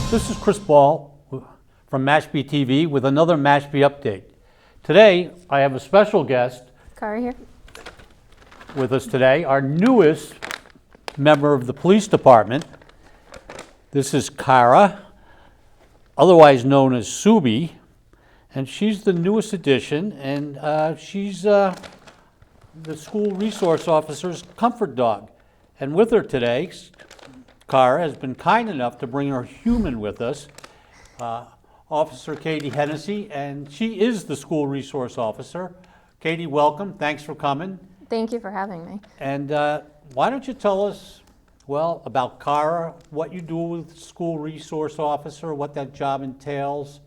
This is Chris Ball from Mashpee TV with another Mashpee update. Today, I have a special guest Cara here. with us today, our newest member of the police department. This is Cara, otherwise known as Subi, and she's the newest addition, and she's the school resource officer's comfort dog. And with her today, Cara has been kind enough to bring her human with us, Officer Katie Hennessy, and she is the school resource officer. Katie, welcome. Thanks for coming. Thank you for having me. And why don't you tell us, well, about Cara, what you do with school resource officer, what that job entails,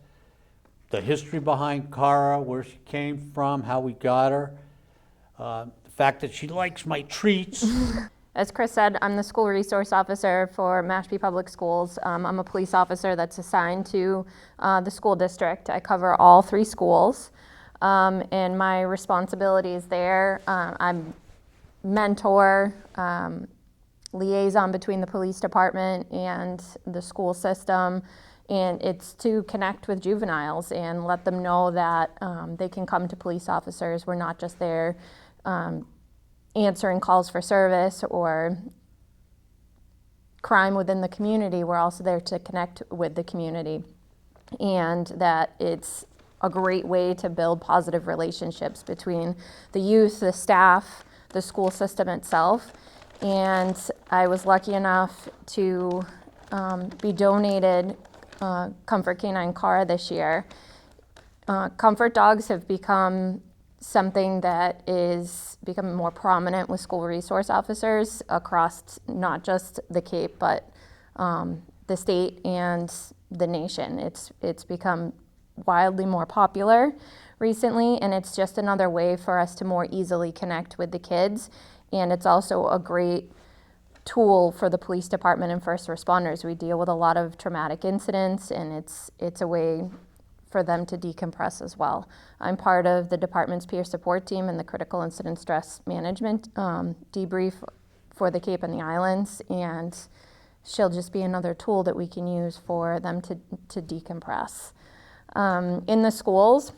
the history behind Cara, where she came from, how we got her, the fact that she likes my treats. As Chris said, I'm the school resource officer for Mashpee Public Schools. I'm a police officer that's assigned to the school district. I cover all 3 schools, and my responsibilities there, I'm mentor, liaison between the police department and the school system, and it's to connect with juveniles and let them know that they can come to police officers. We're not just there answering calls for service or crime within the community. We're also there to connect with the community, and that it's a great way to build positive relationships between the youth, the staff, the school system itself. And I was lucky enough to be donated Comfort Canine Cara this year. Comfort dogs have become something that is becoming more prominent with school resource officers across not just the Cape, but the state and the nation. It's become wildly more popular recently, and it's just another way for us to more easily connect with the kids. And it's also a great tool for the police department and first responders. We deal with a lot of traumatic incidents, and it's a way for them to decompress as well. I'm part of the department's peer support team and the critical incident stress management debrief for the Cape and the Islands, and she'll just be another tool that we can use for them to decompress. In the schools,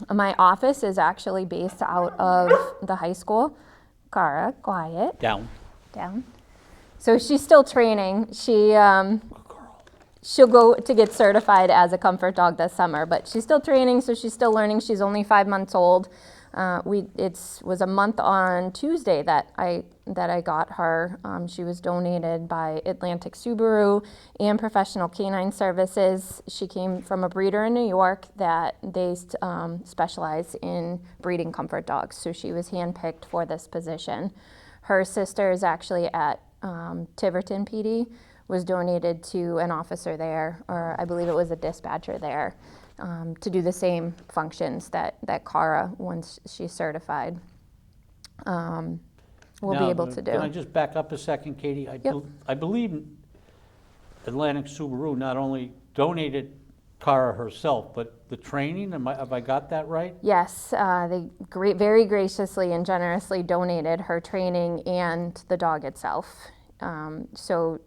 my office is actually based out of the high school. Cara, quiet. Down. So she's still training. She'll go to get certified as a comfort dog this summer, but she's still training, so she's still learning. She's only 5 months old. It was a month on Tuesday that I got her. She was donated by Atlantic Subaru and Professional Canine Services. She came from a breeder in New York that they specialize in breeding comfort dogs, so she was handpicked for this position. Her sister is actually at Tiverton PD, was donated to an officer there, or I believe it was a dispatcher there, to do the same functions that Cara, once she's certified, will be able to do. Can I just back up a second, Katie? I believe Atlantic Subaru not only donated Cara herself, but the training, have I got that right? Yes, they very graciously and generously donated her training and the dog itself. So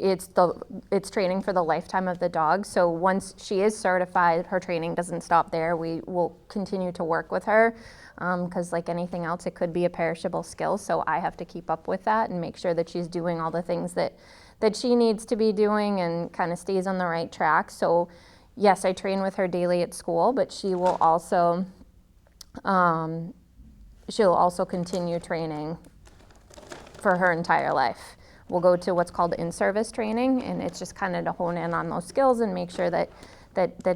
it's training for the lifetime of the dog. So once she is certified, her training doesn't stop there. We will continue to work with her because like anything else, it could be a perishable skill. So I have to keep up with that and make sure that she's doing all the things that she needs to be doing and kind of stays on the right track. So yes, I train with her daily at school, but she will also she'll also continue training for her entire life. We'll go to what's called in-service training, and it's just kind of to hone in on those skills and make sure that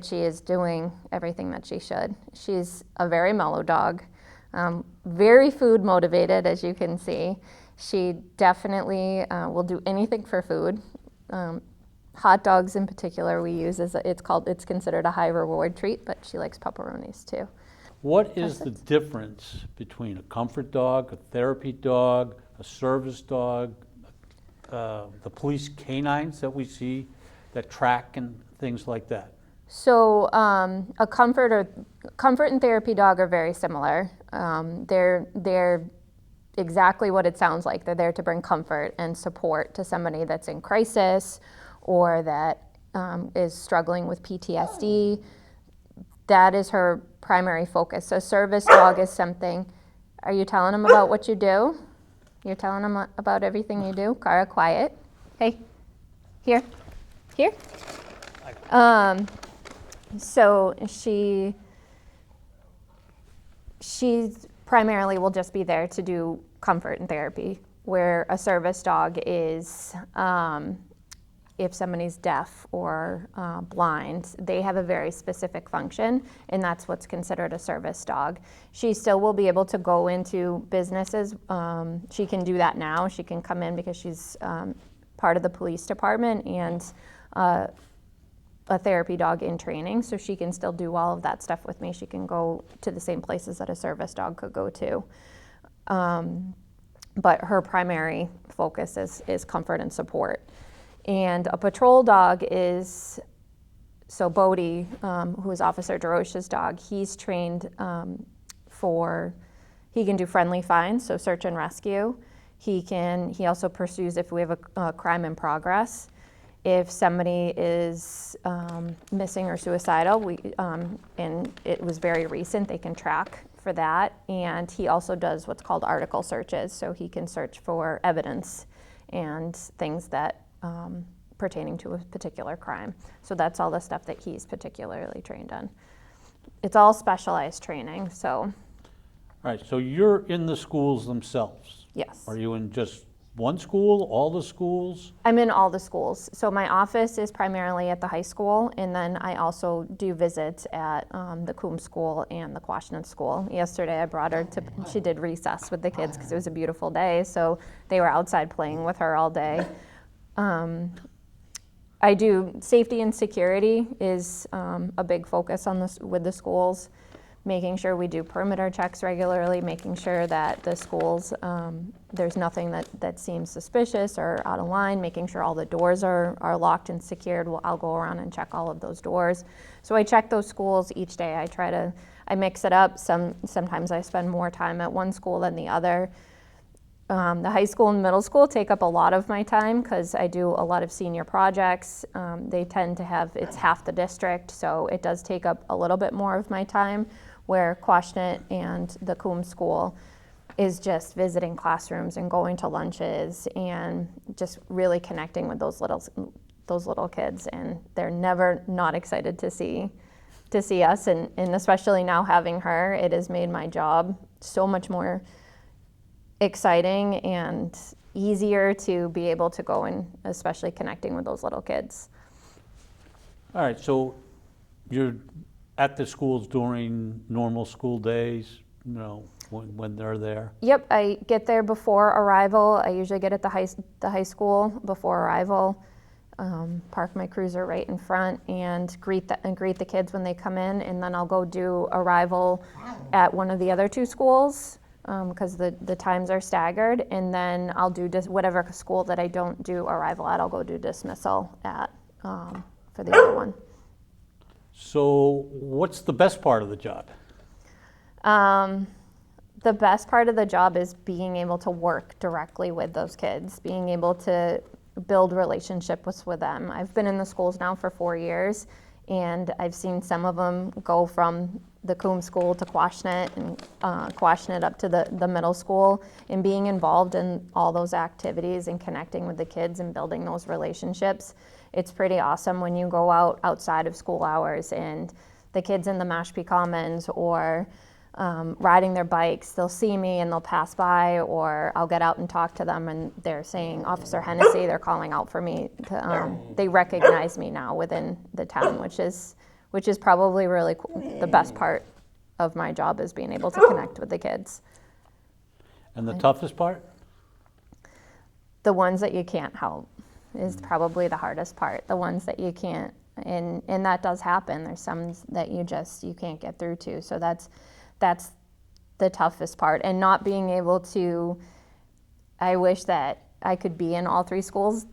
she is doing everything that she should. She's a very mellow dog, very food motivated, as you can see. She definitely will do anything for food. Hot dogs in particular we use it's considered a high reward treat, but she likes pepperonis too. What is the difference between a comfort dog, a therapy dog, a service dog, the police canines that we see that track and things like that? So a comfort and therapy dog are very similar. They're exactly what it sounds like. They're there to bring comfort and support to somebody that's in crisis or that is struggling with PTSD. That is her primary focus. So service dog is something. Are you telling them about what you do? You're telling them about everything you do? Cara, quiet. Hey, here. So she primarily will just be there to do comfort and therapy, where a service dog is if somebody's deaf or blind, they have a very specific function, and that's what's considered a service dog. She still will be able to go into businesses. She can do that now. She can come in because she's part of the police department and a therapy dog in training, so she can still do all of that stuff with me. She can go to the same places that a service dog could go to. But her primary focus is comfort and support. And a patrol dog is, so Bodie, who is Officer DeRoche's dog, he's trained he can do friendly finds, so search and rescue. He also pursues if we have a crime in progress. If somebody is missing or suicidal, and it was very recent, they can track for that. And he also does what's called article searches, so he can search for evidence and things that pertaining to a particular crime. So that's all the stuff that he's particularly trained on. It's all specialized training, so. All right, so you're in the schools themselves? Yes. Are you in just one school, all the schools? I'm in all the schools. So my office is primarily at the high school, and then I also do visits at the Coombs School and the Quashnet School. Yesterday I brought her she did recess with the kids because it was a beautiful day, so they were outside playing with her all day. I do safety and security is a big focus on this with the schools, making sure we do perimeter checks regularly, making sure that the schools, there's nothing that seems suspicious or out of line, making sure all the doors are locked and secured. I'll go around and check all of those doors. So I check those schools each day. I mix it up. Sometimes I spend more time at one school than the other. The high school and middle school take up a lot of my time because I do a lot of senior projects. They tend to it's half the district, so it does take up a little bit more of my time, where Quashnet and the Coombs School is just visiting classrooms and going to lunches and just really connecting with those little kids, and they're never not excited to see us, and especially now having her, it has made my job so much more exciting and easier to be able to go and especially connecting with those little kids. All right, so you're at the schools during normal school days, when they're there? Yep, I get there before arrival. I usually get at the high school before arrival, park my cruiser right in front and greet the kids when they come in, and then I'll go do arrival at one of the other two schools, because the times are staggered, and then I'll do whatever school that I don't do arrival at, I'll go do dismissal at for the other one. So what's the best part of the job? The best part of the job is being able to work directly with those kids, being able to build relationships with them. I've been in the schools now for 4 years, and I've seen some of them go from the Coombs School to Quashnet, and Quashnet up to the middle school, and being involved in all those activities and connecting with the kids and building those relationships. It's pretty awesome when you go outside of school hours and the kids in the Mashpee Commons or riding their bikes, they'll see me and they'll pass by, or I'll get out and talk to them and they're saying, Officer Hennessy, they're calling out for me. They recognize me now within the town, which is probably really cool. The best part of my job is being able to connect with the kids. And the toughest part? The ones that you can't help is probably the hardest part. The ones that you can't, and that does happen. There's some that you can't get through to. So that's the toughest part. And not being able to, I wish that I could be in all three schools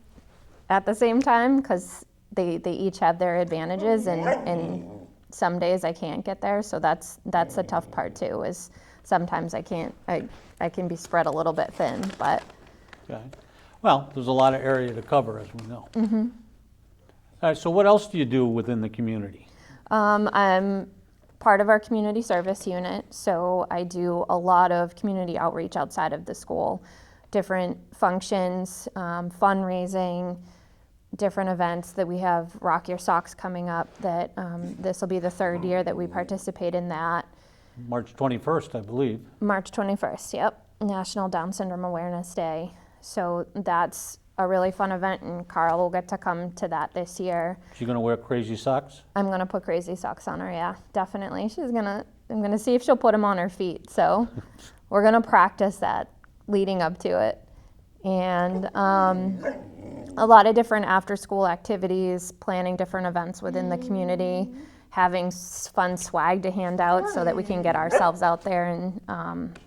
at the same time, because they each have their advantages, and some days I can't get there. So that's the tough part too, is sometimes I can be spread a little bit thin, but. Okay. Well, there's a lot of area to cover, as we know. Mm-hmm. All right, so what else do you do within the community? I'm part of our community service unit, so I do a lot of community outreach outside of the school, different functions, fundraising, different events that we have. Rock Your Socks coming up, that this will be the third year that we participate in that. March 21st, I believe. March 21st, yep, National Down Syndrome Awareness Day. So that's a really fun event, and Cara will get to come to that this year. She gonna wear crazy socks? I'm gonna put crazy socks on her, yeah, definitely. I'm gonna see if she'll put them on her feet. So we're gonna practice that leading up to it. And a lot of different after-school activities, planning different events within the community, having fun swag to hand out so that we can get ourselves out there, and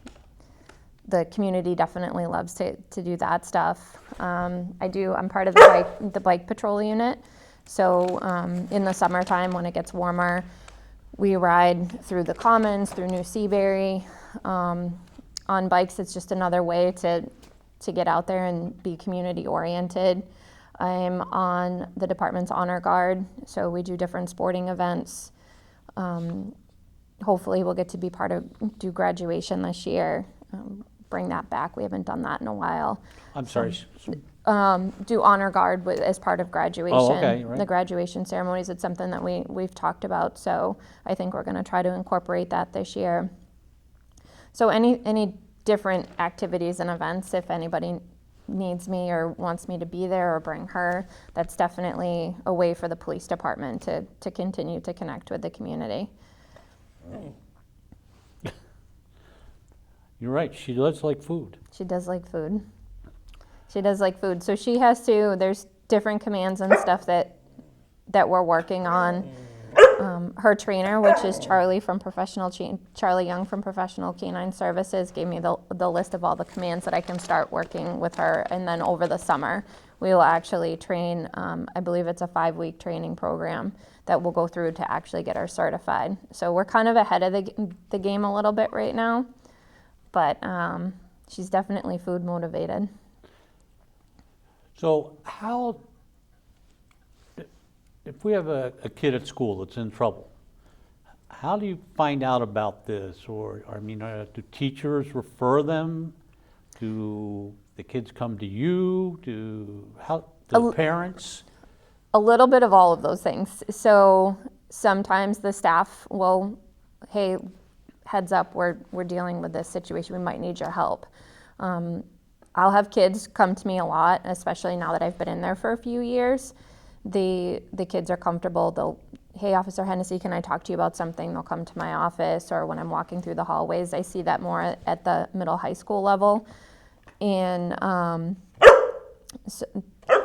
the community definitely loves to do that stuff. I'm part of the bike patrol unit. So in the summertime when it gets warmer, we ride through the commons, through New Seabury. On bikes, it's just another way to get out there and be community oriented. I'm on the department's honor guard, so we do different sporting events. Hopefully we'll get to be do graduation this year. Bring that back. We haven't done that in a while. I'm sorry. Do honor guard as part of graduation. Oh, okay, right. The graduation ceremonies, it's something that we've talked about, so I think we're going to try to incorporate that this year. So any different activities and events, if anybody needs me or wants me to be there or bring her, that's definitely a way for the police department to continue to connect with the community. You're right, she does like food. She does like food. She does like food. So there's different commands and stuff that we're working on. Her trainer, which is Charlie Young from Professional Canine Services, gave me the list of all the commands that I can start working with her. And then over the summer, we will actually train, I believe it's a 5-week training program that we'll go through to actually get her certified. So we're kind of ahead of the game a little bit right now. But she's definitely food motivated. So if we have a kid at school that's in trouble, how do you find out about this? Or, do teachers refer them? Do the kids come to you? Do the parents? A little bit of all of those things. So sometimes the staff will, hey, heads up, we're dealing with this situation, we might need your help. I'll have kids come to me a lot, especially now that I've been in there for a few years. The kids are comfortable. Hey, Officer Hennessy, can I talk to you about something? They'll come to my office, or when I'm walking through the hallways. I see that more at the middle high school level. And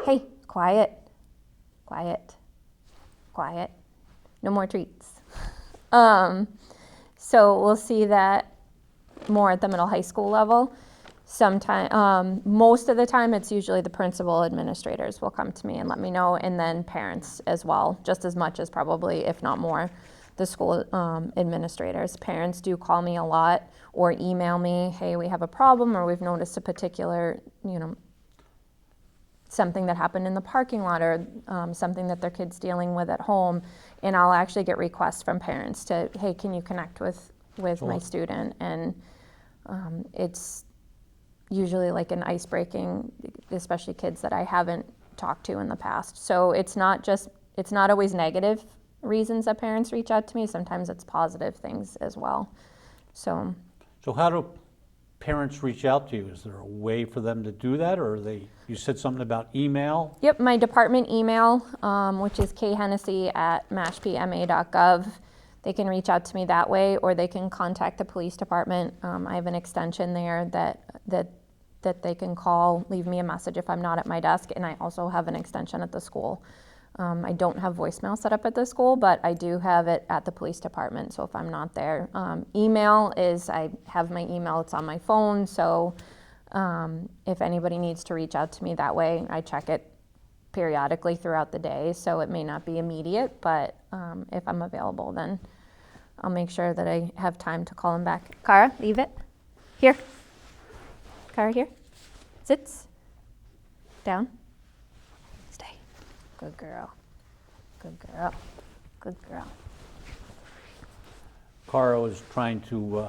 hey, quiet. No more treats. So we'll see that more at the middle high school level. Most of the time, it's usually the principal administrators will come to me and let me know, and then parents as well, just as much as probably, if not more, the school administrators. Parents do call me a lot or email me, hey, we have a problem, or we've noticed a particular, something that happened in the parking lot, or something that their kid's dealing with at home, and I'll actually get requests from parents to, hey, can you connect with my student? And it's usually like an ice-breaking, especially kids that I haven't talked to in the past. So it's not always negative reasons that parents reach out to me. Sometimes it's positive things as well. So how do parents reach out to you? Is there a way for them to do that, or you said something about email? Yep, my department email, which is khennessy@mashpeema.gov. They can reach out to me that way, or they can contact the police department. I have an extension there that they can call, leave me a message if I'm not at my desk, and I also have an extension at the school. I don't have voicemail set up at the school, but I do have it at the police department, so if I'm not there. Email is, I have my email, it's on my phone, so if anybody needs to reach out to me that way, I check it periodically throughout the day, so it may not be immediate, but if I'm available, then I'll make sure that I have time to call them back. Cara, leave it. Here. Cara, here. Sits. Down. Stay. Good girl. Good girl. Good girl. Cara was trying to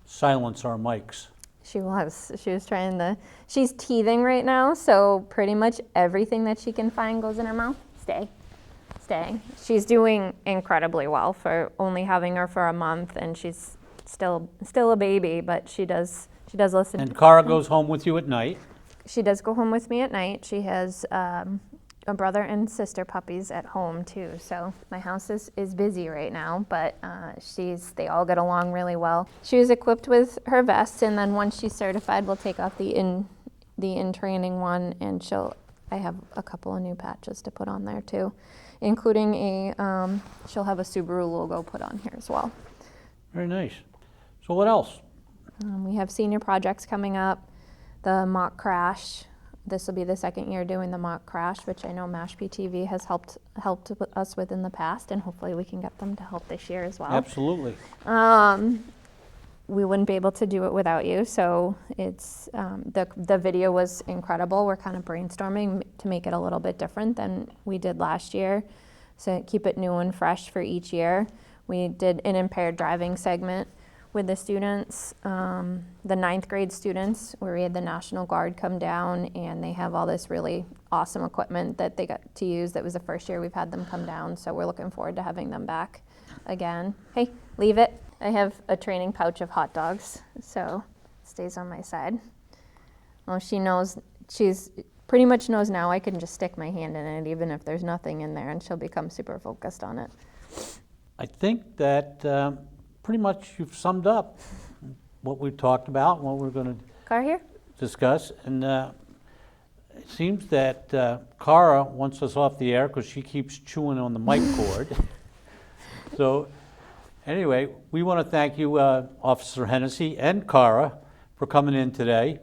silence our mics. She was. She was trying to. She's teething right now, so pretty much everything that she can find goes in her mouth. Stay. Stay. She's doing incredibly well for only having her for a month, and she's still a baby, but she does listen. And Cara goes home with you at night. She does go home with me at night. She has a brother and sister puppies at home too. So my house is busy right now, but they all get along really well. She was equipped with her vest, and then once she's certified, we'll take off the in training one, and I have a couple of new patches to put on there too, including she'll have a Subaru logo put on here as well. Very nice. So what else? We have senior projects coming up, the mock crash. This will be the second year doing the mock crash, which I know Mashpee TV has helped us with in the past, and hopefully we can get them to help this year as well. Absolutely. We wouldn't be able to do it without you, so it's the video was incredible. We're kind of brainstorming to make it a little bit different than we did last year, so keep it new and fresh for each year. We did an impaired driving segment with the students, the 9th grade students, where we had the National Guard come down, and they have all this really awesome equipment that they got to use. That was the first year we've had them come down, so we're looking forward to having them back again. Hey, leave it. I have a training pouch of hot dogs, so it stays on my side. Well, she's pretty much knows now I can just stick my hand in it, even if there's nothing in there, and she'll become super focused on it. I think that pretty much you've summed up what we've talked about and what we're going to Car here? discuss. And it seems that Cara wants us off the air because she keeps chewing on the mic cord. So anyway, we want to thank you, Officer Hennessy and Cara, for coming in today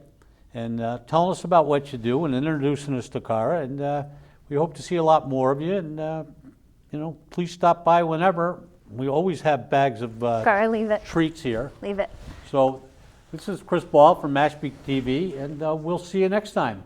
and telling us about what you do and introducing us to Cara. And we hope to see a lot more of you. And, please stop by whenever. We always have bags of Cara, leave it. treats here. Leave it. So this is Chris Ball from Mashpee TV, and we'll see you next time.